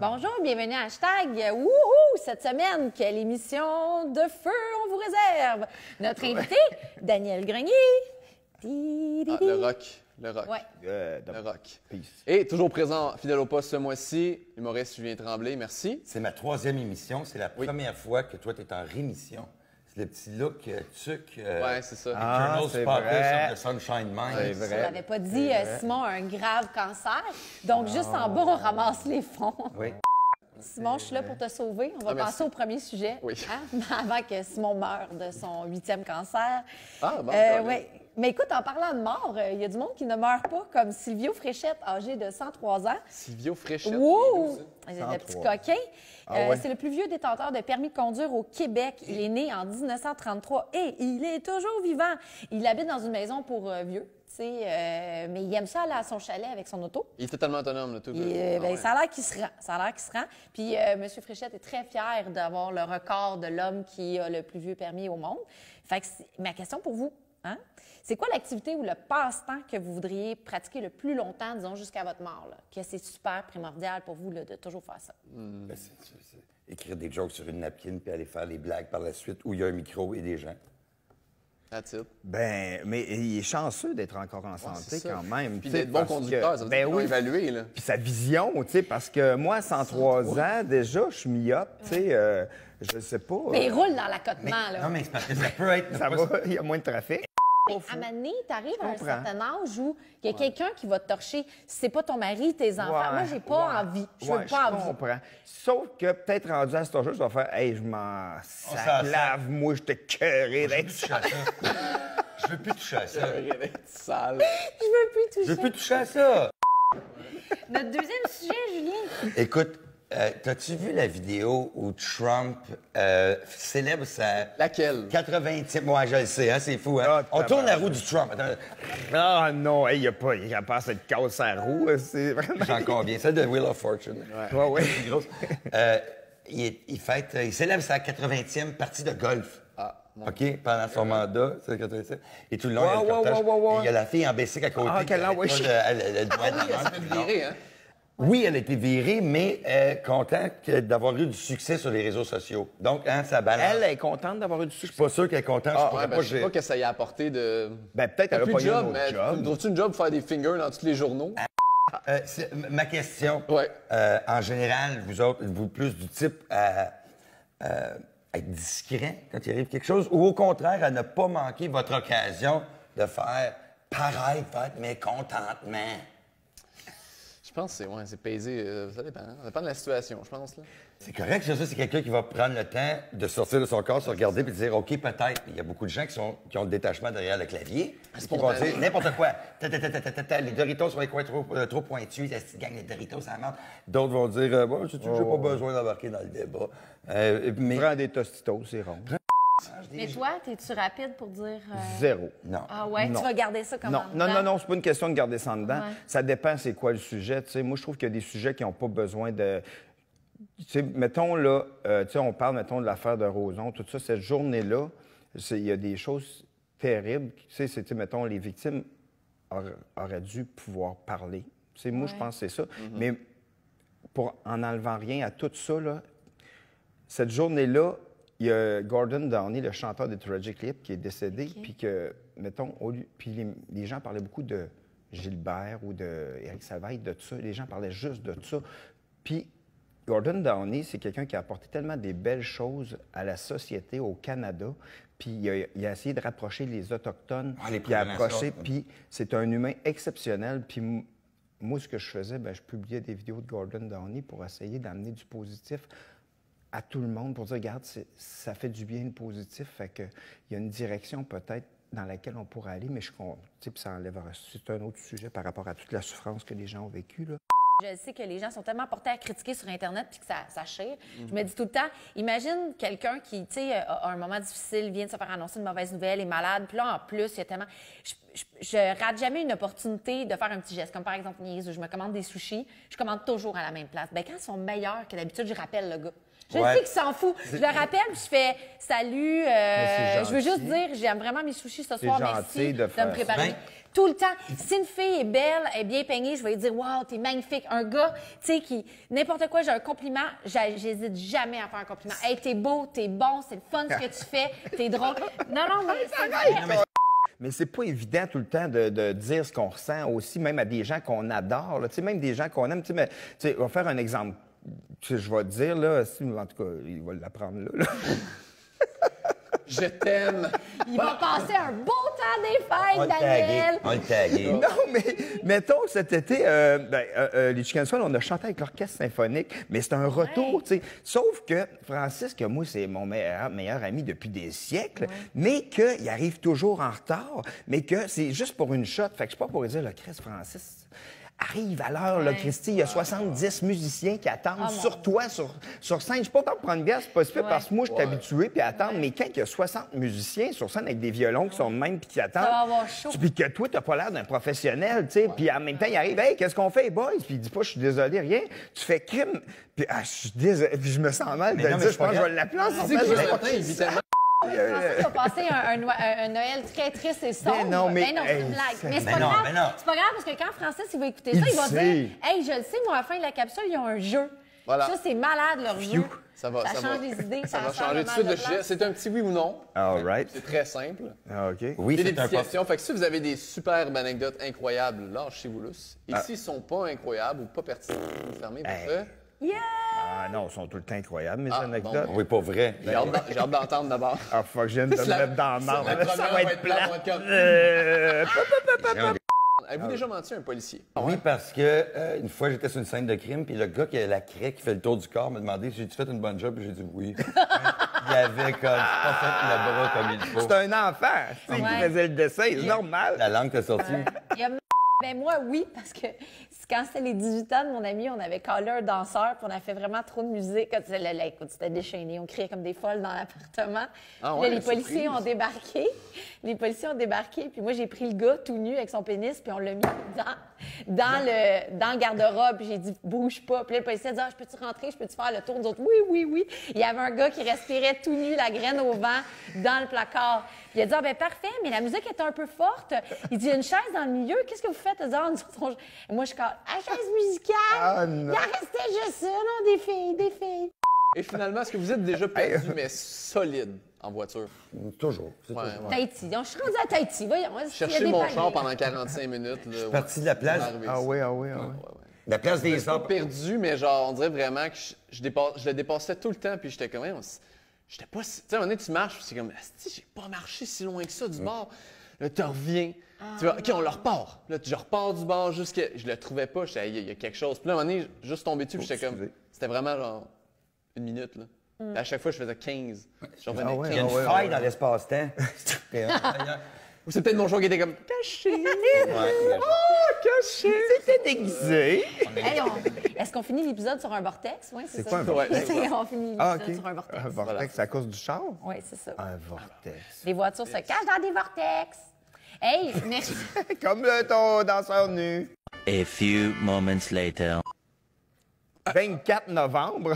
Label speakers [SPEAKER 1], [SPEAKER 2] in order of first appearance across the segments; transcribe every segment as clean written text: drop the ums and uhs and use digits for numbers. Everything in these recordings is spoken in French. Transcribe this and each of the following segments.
[SPEAKER 1] Bonjour, bienvenue à Hashtag. Wouhou! Cette semaine, quelle émission de feu on vous réserve? Notre invité, Daniel Grenier.
[SPEAKER 2] Le rock. Le rock.
[SPEAKER 1] Ouais.
[SPEAKER 2] Le rock.
[SPEAKER 3] Peace.
[SPEAKER 2] Et toujours présent, fidèle au poste ce mois-ci, humoriste Julien Tremblay. Merci.
[SPEAKER 3] C'est ma 3e émission. C'est la première fois que toi, tu es en rémission. C'est le petit look tuc.
[SPEAKER 2] Ouais, c'est ça.
[SPEAKER 3] Journal
[SPEAKER 4] c'est
[SPEAKER 3] Sparkle
[SPEAKER 4] vrai.
[SPEAKER 3] sur the Sunshine Mind.
[SPEAKER 4] C'est
[SPEAKER 1] Je
[SPEAKER 4] vrai.
[SPEAKER 1] n'avais pas dit, Simon a un grave cancer. Donc, juste en bas, on ramasse les fonds.
[SPEAKER 3] Oui.
[SPEAKER 1] Simon, je suis là pour te sauver. On va
[SPEAKER 2] merci.
[SPEAKER 1] passer au premier sujet.
[SPEAKER 2] Oui.
[SPEAKER 1] Hein? Avant que Simon meure de son 8e cancer.
[SPEAKER 2] Ah, bon, quand
[SPEAKER 1] ouais. Mais écoute, en parlant de mort, il y a du monde qui ne meurt pas, comme Silvio Fréchette, âgé de 103 ans.
[SPEAKER 2] Silvio Fréchette.
[SPEAKER 1] Wow! Le
[SPEAKER 4] 103.
[SPEAKER 1] petit coquin.
[SPEAKER 4] Ah ouais?
[SPEAKER 1] C'est le plus vieux détenteur de permis de conduire au Québec. Il est né en 1933 et il est toujours vivant. Il habite dans une maison pour vieux, tu sais, mais il aime ça aller à son chalet avec son auto.
[SPEAKER 2] Il est totalement autonome, là, tout.
[SPEAKER 1] Ça a l'air qu'il se rend. Ça a l'air qu'il se rend. Puis M. Fréchette est très fier d'avoir le record de l'homme qui a le plus vieux permis au monde. Fait que ma question pour vous, hein? C'est quoi l'activité ou le passe-temps que vous voudriez pratiquer le plus longtemps, disons, jusqu'à votre mort? Là? Que c'est super primordial pour vous là, de toujours faire ça?
[SPEAKER 3] Ben, c'est écrire des jokes sur une napkin puis aller faire les blagues par la suite où il y a un micro et des gens.
[SPEAKER 2] That's it.
[SPEAKER 4] Ben, mais il est chanceux d'être encore en santé
[SPEAKER 2] c'est ça.
[SPEAKER 4] quand même.
[SPEAKER 2] Puis
[SPEAKER 4] tu sais,
[SPEAKER 2] d'être bon
[SPEAKER 4] parce
[SPEAKER 2] conducteur,
[SPEAKER 4] que-
[SPEAKER 2] ça veut
[SPEAKER 4] ben
[SPEAKER 2] dire
[SPEAKER 4] oui.
[SPEAKER 2] évalué, là.
[SPEAKER 4] Puis sa vision, tu sais, parce que moi, à 103 ans, déjà, je suis myope, tu sais, je sais pas.
[SPEAKER 1] Mais il roule dans l'accotement, là.
[SPEAKER 3] Non, mais c'est parce que ça peut être...
[SPEAKER 4] Ça va, il y a moins de trafic.
[SPEAKER 1] Mais à un moment donné, t'arrives à un
[SPEAKER 4] comprends.
[SPEAKER 1] certain âge où il y a quelqu'un qui va te torcher. Si c'est pas ton mari, tes enfants. Moi, j'ai pas envie. Je veux pas envie.
[SPEAKER 4] Je comprends. Sauf que peut-être rendu à cet âge-là, je vais faire, hey, je m'en
[SPEAKER 3] s'en
[SPEAKER 4] lave, moi, je t'ai cœuré d'être ça.
[SPEAKER 3] Je veux plus toucher à ça.
[SPEAKER 2] Sale.
[SPEAKER 1] Je veux plus toucher.
[SPEAKER 3] Je veux plus toucher à ça.
[SPEAKER 1] Notre deuxième sujet, Julien.
[SPEAKER 3] Écoute, t'as-tu vu la vidéo où Trump célèbre sa...
[SPEAKER 2] Laquelle?
[SPEAKER 3] 80e... Moi, je le sais, hein, c'est fou, hein?
[SPEAKER 4] Ah,
[SPEAKER 3] On tourne la roue du Trump. Attends,
[SPEAKER 4] Ah non, hey, il a pas cette casse à roue, c'est vraiment...
[SPEAKER 3] j'en conviens. Celle de Wheel of Fortune.
[SPEAKER 4] Ouais.
[SPEAKER 3] C'est grosse. Il célèbre sa 80e partie de golf.
[SPEAKER 2] Ah,
[SPEAKER 3] OK? Pendant son mandat, c'est le 80e. Et tout le long, il y a le
[SPEAKER 4] Ouais,
[SPEAKER 3] cortège.
[SPEAKER 4] ouais.
[SPEAKER 3] Et il y a la fille en bicycle à côté.
[SPEAKER 4] Ah, quelle
[SPEAKER 3] qui arrête
[SPEAKER 4] langue,
[SPEAKER 3] pas
[SPEAKER 4] oui.
[SPEAKER 3] elle doit être
[SPEAKER 2] oui, elle s'est fait virer, hein?
[SPEAKER 3] Oui, elle a été virée, mais contente d'avoir eu du succès sur les réseaux sociaux. Donc, hein, ça balance.
[SPEAKER 4] Elle est contente d'avoir eu du
[SPEAKER 3] Je suis
[SPEAKER 4] succès.
[SPEAKER 3] pas sûr qu'elle est contente.
[SPEAKER 2] Ah,
[SPEAKER 3] je pourrais
[SPEAKER 2] ouais, ben,
[SPEAKER 3] pas
[SPEAKER 2] je sais
[SPEAKER 3] gérer.
[SPEAKER 2] pas que ça y a apporté de...
[SPEAKER 4] Ben, peut-être
[SPEAKER 2] T'as
[SPEAKER 4] elle a
[SPEAKER 2] plus
[SPEAKER 4] pas
[SPEAKER 2] de
[SPEAKER 4] eu un
[SPEAKER 2] job,
[SPEAKER 4] autre
[SPEAKER 2] mais
[SPEAKER 4] job.
[SPEAKER 2] trouves-tu une job pour faire des fingers dans tous les journaux?
[SPEAKER 3] Ma question,
[SPEAKER 2] Ouais.
[SPEAKER 3] en général, vous autres, êtes-vous plus du type à être discret quand il arrive quelque chose, ou au contraire, à ne pas manquer votre occasion de faire pareil, votre mécontentement?
[SPEAKER 2] Je pense que c'est pesé. Ça dépend. Ça dépend de la situation, je pense. Là.
[SPEAKER 3] C'est correct, ça, c'est quelqu'un qui va prendre le temps de sortir de son corps, se regarder puis de dire, OK, peut-être. Il y a beaucoup de gens qui ont le détachement derrière le clavier. Qui vont dire n'importe quoi. Les Doritos sur les coins trop pointus, la petite gang de Doritos, ça marche. D'autres vont dire, bon, j'ai pas besoin d'embarquer dans le débat. Mais
[SPEAKER 4] Prends des tostitos, c'est rond.
[SPEAKER 1] Mais toi, es-tu rapide pour dire...
[SPEAKER 4] Zéro.
[SPEAKER 3] non.
[SPEAKER 1] Ah ouais,
[SPEAKER 4] Non.
[SPEAKER 1] tu vas garder ça comme
[SPEAKER 4] Non,
[SPEAKER 1] en
[SPEAKER 4] non,
[SPEAKER 1] dedans?
[SPEAKER 4] non, c'est pas une question de garder ça en dedans.
[SPEAKER 1] Ouais.
[SPEAKER 4] Ça dépend c'est quoi le sujet. Tu sais, moi, je trouve qu'il y a des sujets qui n'ont pas besoin de... Tu sais, mettons, là, tu sais, on parle, mettons, de l'affaire de Roson, tout ça, cette journée-là, il y a des choses terribles. Tu sais, c'était, mettons, les victimes auraient dû pouvoir parler. Tu sais, moi, je pense que c'est ça. Mais pour en enlevant rien à tout ça, là, cette journée-là, il y a Gordon Downey, le chanteur de Tragic Lip, qui est décédé, puis que, mettons, puis les gens parlaient beaucoup de Gilbert ou d'Éric Salvaille, de ça. Les gens parlaient juste de ça. Puis Gordon Downey, c'est quelqu'un qui a apporté tellement des belles choses à la société au Canada, puis il a essayé de rapprocher les Autochtones,
[SPEAKER 3] les
[SPEAKER 4] puis
[SPEAKER 3] Premières
[SPEAKER 4] approcher,
[SPEAKER 3] Nations.
[SPEAKER 4] puis c'est un humain exceptionnel, puis moi, ce que je faisais, je publiais des vidéos de Gordon Downey pour essayer d'amener du positif à tout le monde, pour dire, regarde, ça fait du bien le positif, fait que il y a une direction peut-être dans laquelle on pourrait aller, mais puis ça enlèvera. C'est un autre sujet par rapport à toute la souffrance que les gens ont vécue, là.
[SPEAKER 1] Je sais que les gens sont tellement portés à critiquer sur Internet puis que ça chire. Je me dis tout le temps, imagine quelqu'un qui, tu sais, a un moment difficile, vient de se faire annoncer une mauvaise nouvelle, est malade, puis là, en plus, il y a tellement... Je rate jamais une opportunité de faire un petit geste, comme par exemple, niaise, où je me commande des sushis, je commande toujours à la même place. Bien, quand ils sont meilleurs que d'habitude, je rappelle le gars. Je sais qu'il s'en fout. Je le rappelle, puis je fais « Salut,
[SPEAKER 4] c'est
[SPEAKER 1] je veux juste
[SPEAKER 4] gentil.
[SPEAKER 1] dire, j'aime vraiment mes sushis ce soir,
[SPEAKER 4] gentil
[SPEAKER 1] merci
[SPEAKER 4] de faire
[SPEAKER 1] me
[SPEAKER 4] ça.
[SPEAKER 1] préparer.
[SPEAKER 3] Ben, »
[SPEAKER 1] Tout le temps. Si une fille est belle, elle est bien peignée, je vais lui dire, wow, t'es magnifique. Un gars, tu sais, qui, n'importe quoi, j'ai un compliment, j'hésite jamais à faire un compliment. Hey, t'es beau, t'es bon, c'est le fun ce que tu fais, t'es drôle. Non, mais c'est vrai.
[SPEAKER 4] Mais c'est pas évident tout le temps de dire ce qu'on ressent aussi, même à des gens qu'on adore, là. Tu sais, même des gens qu'on aime. Tu sais, mais, tu sais, on va faire un exemple. Tu sais, je vais te dire, là, en tout cas, il va l'apprendre là.
[SPEAKER 2] Je t'aime.
[SPEAKER 1] Il va passer un beau temps des fêtes, Daniel.
[SPEAKER 3] On le tagué.
[SPEAKER 4] Non, mais mettons, cet été, les Chicken Swell, on a chanté avec l'orchestre symphonique, mais c'est un retour, tu sais. Sauf que Francis, que moi, c'est mon meilleur ami depuis des siècles, mais qu'il arrive toujours en retard, mais que c'est juste pour une shot. Fait que je suis pas pour lui dire, le Christ Francis, arrive à l'heure, là, Christy. Il y a 70 musiciens qui attendent sur toi, sur scène. Je suis pas pour prendre une bière, c'est pas super parce que moi, je suis habitué puis attendre. Mais quand il y a 60 musiciens sur scène avec des violons qui sont de même puis qui attendent.
[SPEAKER 1] Ça va avoir chaud.
[SPEAKER 4] Puis que toi, t'as pas l'air d'un professionnel, tu sais. Puis en même temps, il arrive, hey, qu'est-ce qu'on fait, boys? Puis il dit pas, je suis désolé, rien. Tu fais crime. Puis je suis désolé. Puis je me sens mal de
[SPEAKER 3] non,
[SPEAKER 4] le
[SPEAKER 3] mais
[SPEAKER 4] dire. Je pense que je vais l'appeler en
[SPEAKER 2] Tu sais que ce matin, évidemment.
[SPEAKER 1] Francis a passé un Noël très triste et sombre.
[SPEAKER 4] Mais non, mais-
[SPEAKER 1] c'est une
[SPEAKER 4] hey,
[SPEAKER 1] blague.
[SPEAKER 4] c'est-
[SPEAKER 1] Mais c'est
[SPEAKER 3] Mais
[SPEAKER 1] pas
[SPEAKER 3] non,
[SPEAKER 1] grave.
[SPEAKER 3] mais non.
[SPEAKER 1] C'est pas grave parce que quand Francis il va écouter
[SPEAKER 4] Il
[SPEAKER 1] ça, il va
[SPEAKER 4] sait.
[SPEAKER 1] dire hey, je le sais, moi, à la fin de la capsule, ils ont un jeu.
[SPEAKER 2] Voilà.
[SPEAKER 1] Ça, c'est malade, leur jeu.
[SPEAKER 2] Ça va,
[SPEAKER 1] change les idées.
[SPEAKER 2] Ça va
[SPEAKER 1] change
[SPEAKER 2] changer
[SPEAKER 1] le
[SPEAKER 2] tout de
[SPEAKER 1] mal
[SPEAKER 2] suite
[SPEAKER 1] de
[SPEAKER 2] de
[SPEAKER 1] place.
[SPEAKER 2] sujet. C'est un petit oui ou non.
[SPEAKER 4] All right.
[SPEAKER 2] C'est très simple.
[SPEAKER 4] Ah, OK.
[SPEAKER 3] Oui,
[SPEAKER 2] Il y a des
[SPEAKER 3] c'est un
[SPEAKER 2] petites
[SPEAKER 3] poste.
[SPEAKER 2] questions. Fait que si vous avez des superbes anecdotes incroyables, lâchez-vous lousse. Et
[SPEAKER 4] Ah.
[SPEAKER 2] s'ils sont pas incroyables ou pas pertinents, vous fermez votre...
[SPEAKER 1] Yeah!
[SPEAKER 4] Ah non, ils sont tout le temps incroyables, mes
[SPEAKER 2] Ah,
[SPEAKER 4] anecdotes.
[SPEAKER 3] Oui, pas vrai.
[SPEAKER 2] J'ai hâte d'entendre d'abord.
[SPEAKER 4] Ah, fuck, je viens de me
[SPEAKER 2] La-
[SPEAKER 4] mettre dans la marde.
[SPEAKER 2] La
[SPEAKER 4] Ça
[SPEAKER 2] première
[SPEAKER 4] va être
[SPEAKER 2] plate,
[SPEAKER 4] plat.
[SPEAKER 2] on va être comme-
[SPEAKER 3] Ah
[SPEAKER 2] Avez-vous déjà menti à un policier?
[SPEAKER 3] Oui, parce que une fois, j'étais sur une scène de crime, puis le gars qui a la craie qui fait le tour du corps m'a demandé si j'ai fait une bonne job, puis j'ai dit oui. Il avait comme pas fait le bras comme il faut.
[SPEAKER 4] C'est un enfant, tu sais, qui
[SPEAKER 1] Ouais.
[SPEAKER 4] faisait le dessin, c'est normal.
[SPEAKER 3] La langue t'est sortie.
[SPEAKER 1] Il y a Ben moi, oui, parce que quand c'était les 18 ans de mon ami, on avait callé un danseur, puis on a fait vraiment trop de musique. Écoute, c'était déchaîné. On criait comme des folles dans l'appartement.
[SPEAKER 2] Ah
[SPEAKER 1] Puis
[SPEAKER 2] ouais,
[SPEAKER 1] là, les policiers
[SPEAKER 2] surprise.
[SPEAKER 1] ont débarqué. Les policiers ont débarqué, puis moi, j'ai pris le gars tout nu avec son pénis, puis on l'a mis dans le garde-robe. Puis j'ai dit, bouge pas. Puis là, le policier a dit, ah, je peux-tu rentrer? Je peux-tu faire le tour? Nous autres, oui, oui, oui. Il y avait un gars qui respirait tout nu, la graine au vent, dans le placard. Puis il a dit, ah, ben parfait, mais la musique est un peu forte. Il dit, il y a une chaise dans le milieu. Qu'est-ce que vous faites? Il dit, ah, nous autres, Et moi, je suis comme, ah, chaise musicale!
[SPEAKER 4] Ah, non.
[SPEAKER 1] Il en restait juste ça, là, des filles.
[SPEAKER 2] Et finalement, est-ce que vous êtes déjà perdu, mais solide, en voiture?
[SPEAKER 3] Toujours. C'est
[SPEAKER 2] Ouais,
[SPEAKER 3] toujours.
[SPEAKER 2] ouais.
[SPEAKER 1] Tahiti. Je suis rendue à Tahiti. Voyons. il y a
[SPEAKER 2] Chercher
[SPEAKER 1] des
[SPEAKER 2] mon
[SPEAKER 1] paliers.
[SPEAKER 2] char pendant 45 minutes. Là, ouais.
[SPEAKER 3] Parti de la plage.
[SPEAKER 2] C'est arrivé,
[SPEAKER 4] Ah
[SPEAKER 2] ça.
[SPEAKER 4] oui, ah oui, ah oui.
[SPEAKER 2] Ouais, ouais.
[SPEAKER 3] La place des
[SPEAKER 2] Je suis pas
[SPEAKER 3] arbres.
[SPEAKER 2] perdu, mais genre, on dirait vraiment que je le dépassais tout le temps, puis j'étais quand même... J'étais pas... Tu sais, à un moment donné, tu marches, puis c'est comme, asti, j'ai pas marché si loin que ça du bord. Là, tu reviens. Tu vois, OK, on le repart. Là, je repars du bord jusqu'à... Je le trouvais pas, j'étais, il y a quelque chose. Puis là, à un moment donné, juste tombé dessus, puis j'étais comme...
[SPEAKER 4] excusez.
[SPEAKER 2] C'était vraiment genre une minute, là. Puis à chaque fois, je faisais 15. Je revenais
[SPEAKER 4] Ah ouais,
[SPEAKER 3] Il y a
[SPEAKER 2] 15.
[SPEAKER 3] une
[SPEAKER 4] ouais,
[SPEAKER 3] faille
[SPEAKER 4] ouais.
[SPEAKER 3] dans l'espace-temps.
[SPEAKER 2] Ou c'est peut-être mon choix qui était comme, caché.
[SPEAKER 4] Caché, c'était déguisé.
[SPEAKER 1] Hey, est-ce qu'on finit l'épisode sur un vortex? Oui,
[SPEAKER 4] C'est
[SPEAKER 1] ça.
[SPEAKER 4] quoi un
[SPEAKER 2] Ouais,
[SPEAKER 4] vortex?
[SPEAKER 2] c'est
[SPEAKER 1] On finit l'épisode
[SPEAKER 4] Ah, OK.
[SPEAKER 1] sur un vortex.
[SPEAKER 4] Un vortex, c'est à cause du char?
[SPEAKER 1] Oui, c'est ça.
[SPEAKER 4] Un vortex.
[SPEAKER 1] Les voitures se cachent dans des vortex. Hey, merci.
[SPEAKER 4] Comme ton danseur nu.
[SPEAKER 5] A few moments later.
[SPEAKER 4] 24 novembre.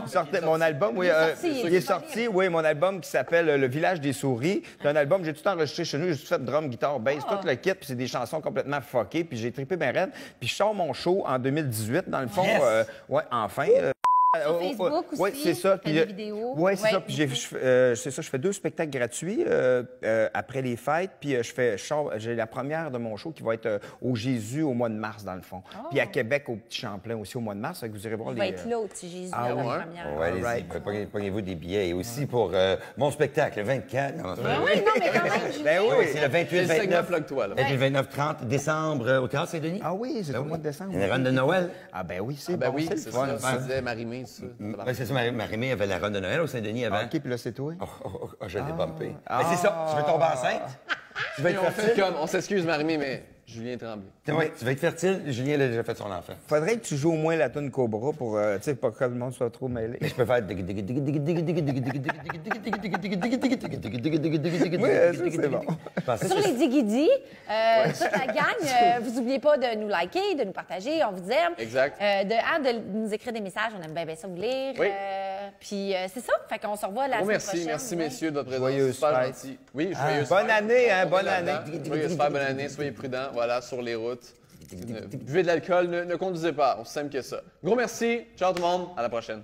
[SPEAKER 4] Sortait mon album, oui.
[SPEAKER 1] Il est sorti,
[SPEAKER 4] Il est sorti, oui, mon album qui s'appelle Le Village des Souris. C'est un album, j'ai tout enregistré chez nous, j'ai tout fait drum, guitare, bass, tout le kit, puis c'est des chansons complètement fuckées, puis j'ai trippé ben raide. Puis je sors mon show en 2018, dans le fond.
[SPEAKER 3] Yes!
[SPEAKER 4] Ouais, enfin.
[SPEAKER 1] Sur Facebook aussi,
[SPEAKER 4] Oui, c'est ça.
[SPEAKER 1] fais des vidéos.
[SPEAKER 4] Oui, c'est
[SPEAKER 1] Ouais.
[SPEAKER 4] ça. Puis c'est ça, je fais 2 spectacles gratuits après les fêtes. Puis j'ai la première de mon show qui va être au Jésus au mois de mars, dans le fond. Puis à Québec, au Petit Champlain aussi au mois de mars. Fait que vous irez voir
[SPEAKER 1] Il
[SPEAKER 4] les...
[SPEAKER 1] va être là, au petit Jésus,
[SPEAKER 4] Ah
[SPEAKER 1] la
[SPEAKER 4] ouais?
[SPEAKER 1] première.
[SPEAKER 3] Ouais, allez-y.
[SPEAKER 4] Alright.
[SPEAKER 3] Pognez-vous des billets. Et aussi pour mon spectacle, le 24. Non,
[SPEAKER 1] Oui, non, mais quand même, Julien.
[SPEAKER 4] Ben oui.
[SPEAKER 3] Oui, c'est le
[SPEAKER 2] C'est le
[SPEAKER 3] 28,
[SPEAKER 2] segment
[SPEAKER 3] 29.
[SPEAKER 2] Plug-toi, là.
[SPEAKER 3] Le 29-30 décembre au Théâtre Saint-Denis.
[SPEAKER 4] Ah oui, c'est
[SPEAKER 3] Ben
[SPEAKER 4] au mois de décembre.
[SPEAKER 3] Une run de Noël.
[SPEAKER 4] Ah ben oui, c'est
[SPEAKER 2] Ben
[SPEAKER 4] bon,
[SPEAKER 2] oui,
[SPEAKER 4] c'est le
[SPEAKER 2] c'est
[SPEAKER 4] fun,
[SPEAKER 2] ça. Tu disais Marie-Mé, tout ça.
[SPEAKER 3] Oui, c'est ça. Marie-Mé avait la run de Noël au Saint-Denis avant.
[SPEAKER 4] Ah, OK, puis là, c'est toi.
[SPEAKER 3] Je l'ai bumpé. Mais c'est ça. Tu veux tomber enceinte? Tu veux
[SPEAKER 2] Et
[SPEAKER 3] être
[SPEAKER 2] on fait
[SPEAKER 3] fertile?
[SPEAKER 2] comme, on s'excuse Marie-Mé, mais Julien Tremblay.
[SPEAKER 3] Oui, tu veux être fertile? Julien a déjà fait son enfant.
[SPEAKER 4] Faudrait que tu joues au moins la tune Cobra pour, tu sais, pas que le monde soit trop mêlé.
[SPEAKER 3] Mais je peux faire...
[SPEAKER 4] c'est bon.
[SPEAKER 3] Je pensais
[SPEAKER 1] Sur
[SPEAKER 3] que
[SPEAKER 1] les Digidi, toute la gang, vous n'oubliez pas de nous liker, de nous partager, on vous aime.
[SPEAKER 2] Exact.
[SPEAKER 1] De nous écrire des messages, on aime bien ça vous lire.
[SPEAKER 2] Oui.
[SPEAKER 1] Puis c'est ça. Fait qu'on se revoit la
[SPEAKER 2] Gros
[SPEAKER 1] semaine
[SPEAKER 2] merci,
[SPEAKER 1] prochaine.
[SPEAKER 2] merci
[SPEAKER 1] ouais.
[SPEAKER 2] messieurs de votre présence.
[SPEAKER 4] Joyeuse
[SPEAKER 2] Super
[SPEAKER 4] fête.
[SPEAKER 2] gentil. Oui, joyeuse
[SPEAKER 4] Bonne
[SPEAKER 2] fête.
[SPEAKER 4] année, hein,
[SPEAKER 2] On
[SPEAKER 4] bonne
[SPEAKER 2] est
[SPEAKER 4] année.
[SPEAKER 2] là-dedans. Oui, super bonne année. Soyez prudents, voilà, sur les routes. Buvez de l'alcool, ne conduisez pas. On se simple que ça. Gros merci. Ciao tout le monde. À la prochaine.